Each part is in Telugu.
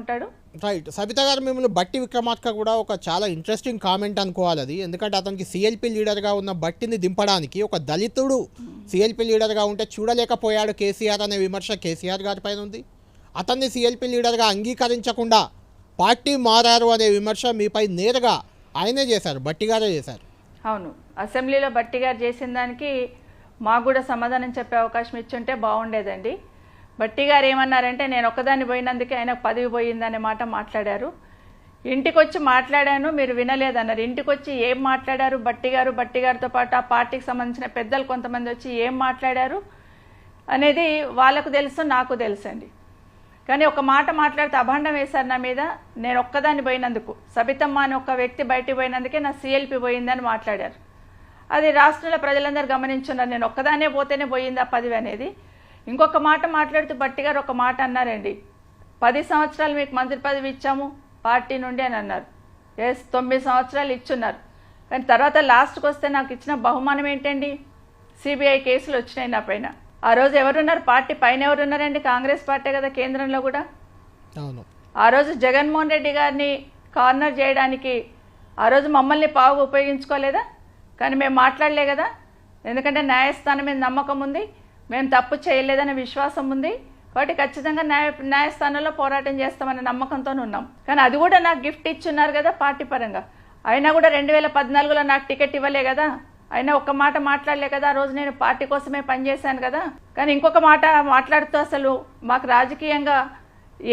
ఉంటాడు. రైట్. సబిత గారు, మిమ్మల్ని బట్టి విక్రమార్క కూడా ఒక చాలా ఇంట్రెస్టింగ్ కామెంట్ అనుకోవాలి అది. ఎందుకంటే అతనికి సిఎల్పి లీడర్గా ఉన్న బట్టిని దింపడానికి ఒక దళితుడు సిఎల్పి లీడర్గా ఉంటే చూడలేకపోయాడు కేసీఆర్ అనే విమర్శ కేసీఆర్ గారి పైన ఉంది. అతన్ని సిఎల్పి లీడర్గా అంగీకరించకుండా పార్టీ మారారు అనే విమర్శ మీపై నేరుగా ఆయనే చేశారు, బట్టి గారే చేశారు. అవును, అసెంబ్లీలో బట్టి గారు చేసిన దానికి మాకు కూడా సమాధానం చెప్పే అవకాశం ఇచ్చుంటే బాగుండేదండి. బట్టి గారు ఏమన్నారంటే, నేను ఒక్కదాన్ని పోయినందుకే ఆయనకు పదవి పోయిందనే మాట మాట్లాడారు. ఇంటికి వచ్చి మాట్లాడాను, మీరు వినలేదన్నారు. ఇంటికి వచ్చి ఏం మాట్లాడారు బట్టి గారితో పాటు ఆ పార్టీకి సంబంధించిన పెద్దలు కొంతమంది వచ్చి ఏం మాట్లాడారు అనేది వాళ్ళకు తెలుసు, నాకు తెలుసండి. కానీ ఒక మాట మాట్లాడితే అభాండం వేశారు నా మీద. నేను ఒక్కదాన్ని పోయినందుకు, సబితమ్మ అని ఒక వ్యక్తి బయటికి పోయినందుకే నా సిఎల్పి పోయిందని మాట్లాడారు. అది రాష్ట్రంలో ప్రజలందరూ గమనించున్నారు. నేను ఒక్కదాన్నే పోతేనే పోయింది ఆ పదవి అనేది. ఇంకొక మాట మాట్లాడుతూ బట్టి గారు ఒక మాట అన్నారండి, 10 సంవత్సరాలు మీకు మంత్రి పదవి ఇచ్చాము పార్టీ నుండి అని అన్నారు. 9 సంవత్సరాలు ఇచ్చున్నారు. కానీ తర్వాత లాస్ట్కి వస్తే నాకు ఇచ్చిన బహుమానం ఏంటండి, సిబిఐ కేసులు వచ్చినాయి నా పైన. ఆ రోజు ఎవరున్నారు పార్టీ పైన, ఎవరున్నారండి? కాంగ్రెస్ పార్టీ కదా కేంద్రంలో కూడా. ఆ రోజు జగన్మోహన్ రెడ్డి గారిని కార్నర్ చేయడానికి ఆ రోజు మమ్మల్ని పావుగా ఉపయోగించుకోలేదా? కానీ మేము మాట్లాడలే కదా, ఎందుకంటే న్యాయస్థానం మీద నమ్మకం ఉంది, మేము తప్పు చేయలేదనే విశ్వాసం ఉంది. కాబట్టి ఖచ్చితంగా న్యాయస్థానంలో పోరాటం చేస్తామనే నమ్మకంతో ఉన్నాం. కానీ అది కూడా నాకు గిఫ్ట్ ఇచ్చున్నారు కదా పార్టీ పరంగా. అయినా కూడా 2014లో నాకు టికెట్ ఇవ్వలే కదా, అయినా ఒక్క మాట మాట్లాడలే కదా. ఆ రోజు నేను పార్టీ కోసమే పనిచేశాను కదా. కానీ ఇంకొక మాట మాట్లాడుతూ అసలు మాకు రాజకీయంగా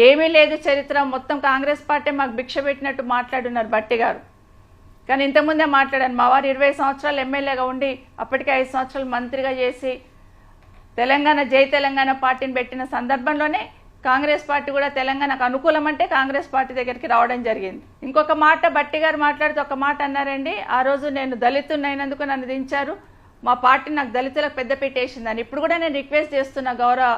ఏమీ లేదు చరిత్ర, మొత్తం కాంగ్రెస్ పార్టీ మాకు భిక్ష పెట్టినట్టు మాట్లాడున్నారు బట్టి గారు. కానీ ఇంతకుముందే మాట్లాడాను, మా వారు 20 సంవత్సరాలు ఎమ్మెల్యేగా ఉండి అప్పటికే 5 సంవత్సరాలు మంత్రిగా చేసి తెలంగాణ జై తెలంగాణ పార్టీని పెట్టిన సందర్భంలోనే కాంగ్రెస్ పార్టీ కూడా తెలంగాణకు అనుకూలం అంటే కాంగ్రెస్ పార్టీ దగ్గరికి రావడం జరిగింది. ఇంకొక మాట బట్టి గారు మాట్లాడుతూ ఒక మాట అన్నారండి, ఆ రోజు నేను దళితుని అయినందుకు నన్ను దించారు, మా పార్టీ నాకు దళితులకు పెద్దపీట వేసిందని. ఇప్పుడు కూడా నేను రిక్వెస్ట్ చేస్తున్నా గౌరవ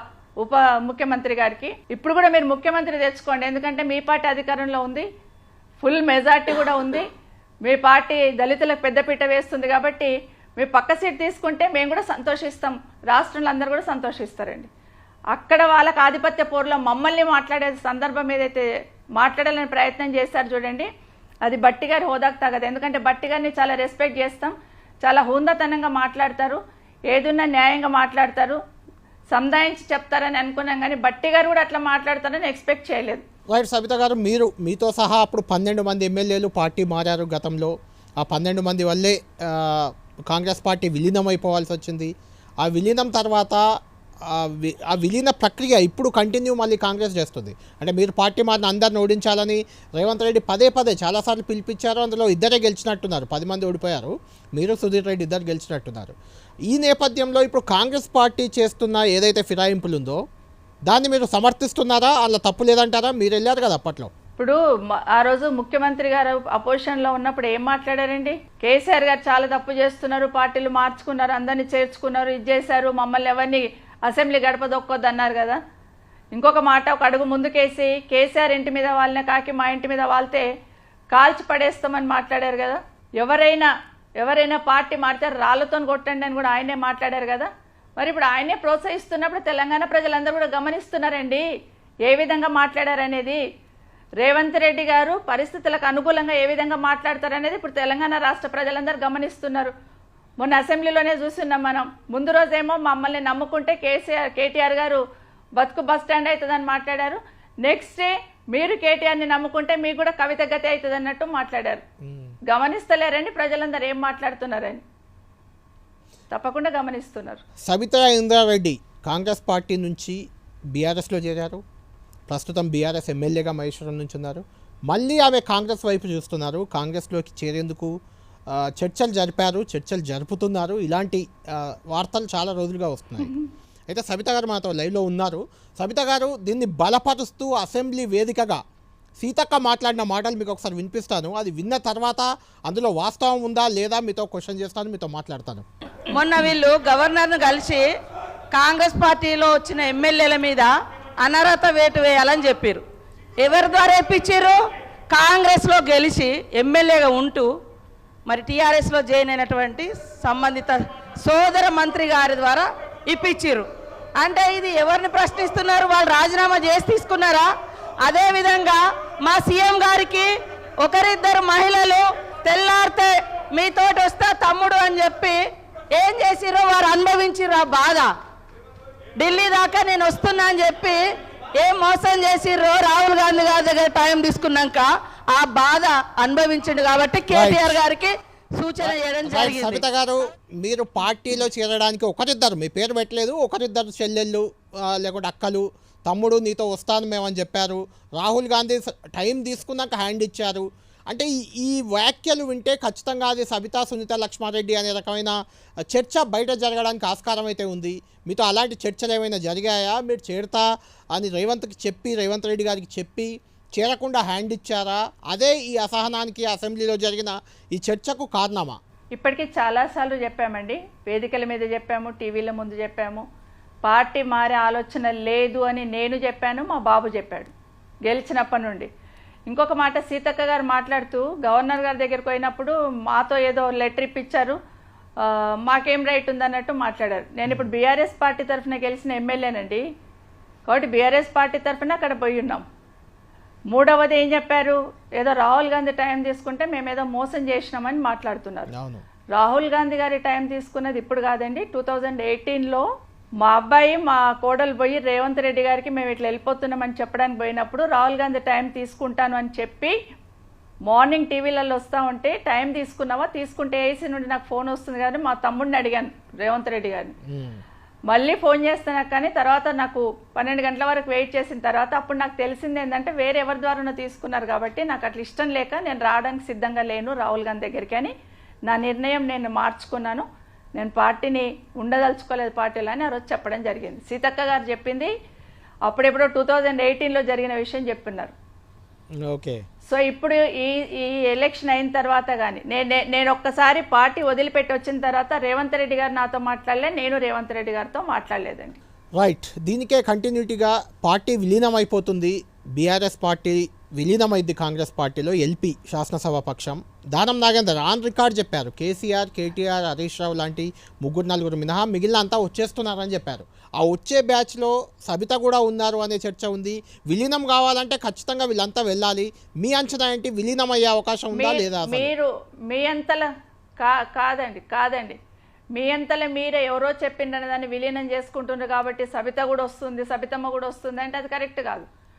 ఉప ముఖ్యమంత్రి గారికి, ఇప్పుడు కూడా మీరు ముఖ్యమంత్రి తెచ్చుకోండి. ఎందుకంటే మీ పార్టీ అధికారంలో ఉంది, ఫుల్ మెజార్టీ కూడా ఉంది, మీ పార్టీ దళితులకు పెద్దపీట వేస్తుంది. కాబట్టి మీ పక్క సీట్ తీసుకుంటే మేము కూడా సంతోషిస్తాం, రాష్ట్రంలో అందరూ కూడా సంతోషిస్తారండి. అక్కడ వాళ్ళకి ఆధిపత్య పోరులో మమ్మల్ని మాట్లాడే సందర్భం ఏదైతే మాట్లాడాలని ప్రయత్నం చేశారు చూడండి, అది బట్టి గారి హోదాకు తగదు. ఎందుకంటే బట్టి గారిని చాలా రెస్పెక్ట్ చేస్తాం, చాలా హుందాతనంగా మాట్లాడతారు, ఏదున్నా న్యాయంగా మాట్లాడతారు, సంధాయించి చెప్తారని అనుకున్నాం. కానీ బట్టి గారు కూడా అట్లా మాట్లాడతారని ఎక్స్పెక్ట్ చేయలేదు. రైట్. సబిత గారు, మీతో సహా అప్పుడు 12 మంది ఎమ్మెల్యేలు పార్టీ మారారు గతంలో. ఆ 12 మంది వల్లే కాంగ్రెస్ పార్టీ విలీనం అయిపోవాల్సి వచ్చింది. ఆ విలీనం తర్వాత ఆ విలీన ప్రక్రియ ఇప్పుడు కంటిన్యూ మళ్ళీ కాంగ్రెస్ చేస్తుంది. అంటే మీరు పార్టీ మారిన అందరిని ఓడించాలని రేవంత్ రెడ్డి పదే చాలాసార్లు పిలిపించారు. అందులో ఇద్దరే గెలిచినట్టున్నారు, 10 మంది ఓడిపోయారు, మీరు సుధీర్ రెడ్డి ఇద్దరు గెలిచినట్టున్నారు. ఈ నేపథ్యంలో ఇప్పుడు కాంగ్రెస్ పార్టీ చేస్తున్న ఏదైతే ఫిరాయింపులు ఉందో దాన్ని మీరు సమర్థిస్తున్నారా? అలా తప్పు లేదంటారా? మీరు వెళ్ళారు కదా అప్పట్లో. ఇప్పుడు ఆ రోజు ముఖ్యమంత్రి గారు అపోజిషన్లో ఉన్నప్పుడు ఏం మాట్లాడారండి, కేసీఆర్ గారు చాలా తప్పు చేస్తున్నారు, పార్టీలు మార్చుకున్నారు, అందరినీ చేర్చుకున్నారు, ఇది చేశారు, మమ్మల్ని ఎవరిని అసెంబ్లీ గడప దొక్కొద్దు అన్నారు కదా. ఇంకొక మాట ఒక అడుగు ముందుకేసి కేసీఆర్ ఇంటి మీద వాళ్ళనే కాకి మా ఇంటి మీద వాళ్తే కాల్చి పడేస్తామని మాట్లాడారు కదా. ఎవరైనా పార్టీ మారితే రాళ్లతో కొట్టండి అని కూడా ఆయనే మాట్లాడారు కదా. మరి ఇప్పుడు ఆయనే ప్రోత్సహిస్తున్నప్పుడు తెలంగాణ ప్రజలందరూ కూడా గమనిస్తున్నారండి ఏ విధంగా మాట్లాడారనేది. రేవంత్ రెడ్డి గారు పరిస్థితులకు అనుకూలంగా ఏ విధంగా మాట్లాడతారనేది ఇప్పుడు తెలంగాణ రాష్ట్ర ప్రజలందరూ గమనిస్తున్నారు. మొన్న అసెంబ్లీలోనే చూస్తున్నాం మనం. ముందు రోజేమో మమ్మల్ని నమ్ముకుంటే కేటీఆర్ గారు బతుకు బస్ స్టాండ్ అవుతుందని మాట్లాడారు. నెక్స్ట్ డే మీరు కేటీఆర్ని నమ్ముకుంటే మీకు కూడా కవిత గతి అవుతుంది అన్నట్టు మాట్లాడారు. గమనిస్తలేరండి ప్రజలందరూ ఏం మాట్లాడుతున్నారని? తప్పకుండా గమనిస్తున్నారు. సబితా ఇంద్రారెడ్డి కాంగ్రెస్ పార్టీ నుంచి బీఆర్ఎస్లో చేరారు. ప్రస్తుతం బీఆర్ఎస్ ఎమ్మెల్యేగా మహేశ్వరం నుంచి ఉన్నారు. మళ్ళీ ఆమె కాంగ్రెస్ వైపు చూస్తున్నారు. కాంగ్రెస్లోకి చేరేందుకు చర్చలు జరుపుతున్నారు. ఇలాంటి వార్తలు చాలా రోజులుగా వస్తున్నాయి. అయితే సబిత గారు మాతో లైవ్లో ఉన్నారు. సబిత గారు, దీన్ని బలపరుస్తూ అసెంబ్లీ వేదికగా సీతక్క మాట్లాడిన మాటలు మీకు ఒకసారి వినిపిస్తాను. అది విన్న తర్వాత అందులో వాస్తవం ఉందా లేదా మీతో క్వశ్చన్ చేస్తాను, మీతో మాట్లాడతాను. మొన్న వీళ్ళు గవర్నర్ను కలిసి కాంగ్రెస్ పార్టీలో వచ్చిన ఎమ్మెల్యేల మీద అనర్హత వేటు వేయాలని చెప్పారు. ఎవరి ద్వారా ఇప్పించారు? కాంగ్రెస్లో గెలిచి ఎమ్మెల్యేగా ఉంటూ మరి టీఆర్ఎస్లో జాయిన్ అయినటువంటి సంబంధిత సోదర మంత్రి గారి ద్వారా ఇప్పించారు. అంటే ఇది ఎవరిని ప్రశ్నిస్తున్నారు? వాళ్ళు రాజీనామా చేసి తీసుకున్నారా? అదేవిధంగా మా సీఎం గారికి ఒకరిద్దరు మహిళలు తెల్లారితే మీతోటి వస్తా తమ్ముడు అని చెప్పి ఏం చేసిరో వారు అనుభవించిర్రు ఆ బాధ. ఢిల్లీ దాకా నేను వస్తున్నా అని చెప్పి ఏం మోసం చేసిర్రో రాహుల్ గాంధీ గారి దగ్గర టైం తీసుకున్నాక ఆ బాధ అనుభవించిండు కాబట్టి కేటీఆర్ గారికి సూచన చేయడం జరిగింది. సబిత గారు, మీరు పార్టీలో చేరడానికి ఒకరిద్దరు, మీ పేరు పెట్టలేదు, ఒకరిద్దరు చెల్లెళ్ళు లేకుంటే అక్కలు తమ్ముడు నీతో వస్తాను మేమని చెప్పారు. రాహుల్ గాంధీ టైం తీసుకున్నాక హ్యాండ్ ఇచ్చారు. అంటే ఈ వ్యాఖ్యలు వింటే ఖచ్చితంగా అది సబితా సునీత లక్ష్మారెడ్డి అనే రకమైన చర్చ బయట జరగడానికి ఆస్కారం అయితే ఉంది. మీతో అలాంటి చర్చలు ఏమైనా జరిగాయా? మీరు చేరతా అని రేవంత్ రెడ్డి గారికి చెప్పి చేరకుండా హ్యాండ్ ఇచ్చారా? అదే ఈ అసహనానికి అసెంబ్లీలో జరిగిన ఈ చర్చకు కారణమా? ఇప్పటికీ చాలాసార్లు చెప్పామండి, వేదికల మీద చెప్పాము, టీవీల ముందు చెప్పాము. పార్టీ మారే ఆలోచన లేదు అని నేను చెప్పాను, మా బాబు చెప్పాడు గెలిచినప్పటి నుండి. ఇంకొక మాట, సీతక్క గారు మాట్లాడుతూ గవర్నర్ గారి దగ్గరికి పోయినప్పుడు మాతో ఏదో లెటర్ ఇప్పించారు, మాకేం రైట్ ఉందన్నట్టు మాట్లాడారు. నేను ఇప్పుడు బీఆర్ఎస్ పార్టీ తరఫున గెలిచిన ఎమ్మెల్యేనండి, కాబట్టి బీఆర్ఎస్ పార్టీ తరఫున అక్కడ పోయి ఉన్నాం. మూడవది ఏం చెప్పారు, ఏదో రాహుల్ గాంధీ టైం తీసుకుంటే మేము ఏదో మోసం చేసినామని మాట్లాడుతున్నారు. రాహుల్ గాంధీ గారి టైం తీసుకున్నది ఇప్పుడు కాదండి, 2018లో మా అబ్బాయి మా కోడలు పోయి రేవంత్ రెడ్డి గారికి మేము ఇట్లా వెళ్ళిపోతున్నామని చెప్పడానికి పోయినప్పుడు రాహుల్ గాంధీ టైం తీసుకుంటాను అని చెప్పి మార్నింగ్ టీవీలలో వస్తూ ఉంటే టైం తీసుకున్నావా, తీసుకుంటే ఏసీ నుండి నాకు ఫోన్ వస్తుంది కానీ మా తమ్ముడిని అడిగాను రేవంత్ రెడ్డి గారిని, మళ్ళీ ఫోన్ చేస్తున్నా కానీ తర్వాత నాకు 12 గంటల వరకు వెయిట్ చేసిన తర్వాత అప్పుడు నాకు తెలిసింది ఏంటంటే వేరే ఎవరి ద్వారానో తీసుకున్నారు కాబట్టి నాకు అట్లా ఇష్టం లేక నేను రావడానికి సిద్ధంగా లేను రాహుల్ గాంధీ దగ్గరికి అని నా నిర్ణయం నేను మార్చుకున్నాను. నేను పార్టీని ఉండదలుచుకోలేదు పార్టీలో అని ఆ రోజు చెప్పడం జరిగింది. సీతక్క గారు చెప్పింది అప్పుడెప్పుడో 2018లో జరిగిన విషయం చెప్తున్నారు. ఓకే. సో ఇప్పుడు ఈ ఎలక్షన్ అయిన తర్వాత కానీ నేను ఒక్కసారి పార్టీ వదిలిపెట్టి వచ్చిన తర్వాత రేవంత్ రెడ్డి గారు నాతో మాట్లాడలే, నేను రేవంత్ రెడ్డి గారితో మాట్లాడలేదండి. రైట్. దీనికే కంటిన్యూటీగా పార్టీ విలీనం అయిపోతుంది. బీఆర్ఎస్ పార్టీ విలీనమైంది కాంగ్రెస్ పార్టీలో. ఎల్పీ శాసనసభ పక్షం దానం నాగేందర్ ఆన్ రికార్డ్ చెప్పారు, కేసీఆర్, కేటీఆర్, హరీష్ రావు లాంటి 3-4 మినహా మిగిలిన అంతా వచ్చేస్తున్నారని చెప్పారు. ఆ వచ్చే బ్యాచ్లో సబిత కూడా ఉన్నారు అనే చర్చ ఉంది. విలీనం కావాలంటే ఖచ్చితంగా వీళ్ళంతా వెళ్ళాలి. మీ అంచనా ఏంటి? విలీనం అయ్యే అవకాశం ఉందా లేదా? మీరు మీ అంతలా కాదండి మీ అంతలో మీరే ఎవరో చెప్పిండని దాన్ని విలీనం చేసుకుంటున్నారు కాబట్టి సబిత కూడా వస్తుంది, సబితమ్మ కూడా వస్తుంది అంటే అది కరెక్ట్ కాదు.